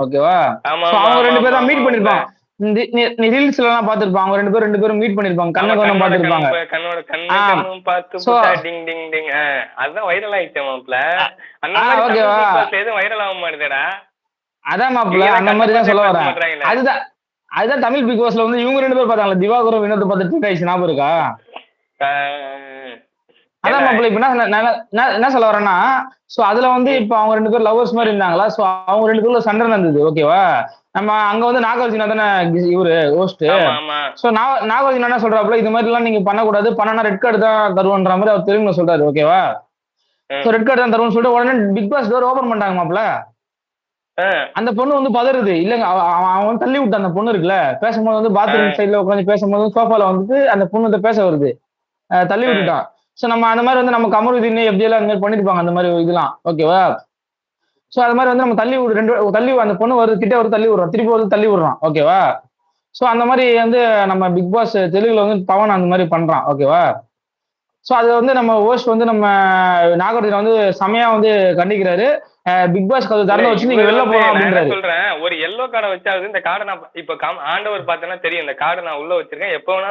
ஓகேவா? ஆமா சோ ஆமா அவங்க ஆமா 2 பேரும் ஆமா தான் ஆமா மீட் மாப்ள. பண்ணியிருப்பாங்க. நீ ரீல்ஸ்லலாம் பார்த்திருப்ப. அவங்க 2 பேரும் மீட் பண்ணியிருப்பாங்க. ஆமா கண்ணுக்கு கண்ணு கண்ணோட கண் பார்த்திருப்பாங்க. கண்ணோட ஆ. கண்ணு கண்ணும் பார்த்து சோ புட்டா டிங் டிங் டிங். அதுதான் வைரல் ஆயிடுச்சே மாப்ள. அ அந்த ஆ மாரி தமிழ் ஓகேவா? பிக் பாஸ்ல எதுவும் வைரல் ஆக மாட்டுதேடா. அதான் மாப்பிள. இவங்க தான் அந்த கண்ண மாரி தான் பார்த்தே சொல்ல பேச வரேன். மாட்றாங்களே. அதுதான் அதுதான் தமிழ் பிக் பாஸ்ல வந்து இவங்க 2 பேரும் பார்த்தாங்கல்ல. திவாகரும் வினோத பார்த்து ட்வீட் ஆயிடுச்சு ஞாபகம் இருக்கா? ஆ, அதான் ஏன்டா மாப்பிள இப்ப என்ன சொல்ல வரேன்னா, சோ அதுல வந்து ம். இப்ப அவங்க 2 பேரும் லவ்வர்ஸ் மாரி இருந்தாங்களா? சோ அவங்க 2 பேருக்குள்ள சண்டை நடந்தது. ஓகேவா? நம்ம அங்க வந்து நாகார்ஜுனா தானே இவரு ஹோஸ்ட். ஆமா ஆமா. சோ நாகார்ஜுனா என்ன சொல்றாப்புல, இது மாரிலாம் நீங்க பண்ணக்கூடாது. பண்ணா ரெட் கார்டு தான் தருவேன்ற மாரி அவர் தெலுங்குல சொல்றாரு. ஓகேவா? சோ ம். ரெட் கார்டு தான் தருவேன்னு சொல்லிட்டு உடனே பிக் பாஸ் டோர் ஓப்பன் பண்ணிட்டாங்க மாப்ள. ஆ, அந்த பொண்ணு வந்து பதறுது. இல்லங்க அவன் வந்து தள்ளி விட்டான் அந்த பொண்ணு இருக்குல்ல. பேசும்போது வந்து ஆ, பாத்ரூம் சைடுல உட்கார்ந்து பேசும்போது சோஃபால வந்துட்டு அந்த பொண்ணுட்ட பேச வருது. தள்ளி ஆ. விட்டுட்டான். சோ நம்ம அந்த மாரி வந்து நம்ம கமருதீன், எஃப்ஜேலாம் அந்த மாரி பண்ணிருப்பாங்க அந்த மாரி இதெல்லாம். ஓகேவா? சோ அது மாரி வந்து நம்ம தள்ளி விடு 2 தள்ளி அந்த பொண்ணு வருது கிட்ட வருது தள்ளி விடுறோம். திருப்பி வருது தள்ளி விடுறான். ஓகேவா? சோ அந்த மாரி வந்து நம்ம பிக் பாஸ் தெலுங்குல வந்து பவன் அந்த மாரி பண்றான். ஓகேவா? சோ அது வந்து நம்ம ஹோஸ்ட் வந்து நம்ம நாகார்ஜுனா வந்து செமையா வந்து கண்டிக்கிறாரு. பிக் பாஸ் கதவு இல்ல திறந்து வச்சு நீங்க இவரு வெளில வந்து போலாம் நான் என்ன அப்டின்றாரு. சொல்றேன், ஒரு எல்லோ கார்ட வச்சாவது இந்த கார்ட நான் இப்ப ஆண்டவர் பார்த்தேன்னா தெரியும். இந்த கார்ட நான் உள்ள வச்சிருக்கேன். எப்ப வேணாலும்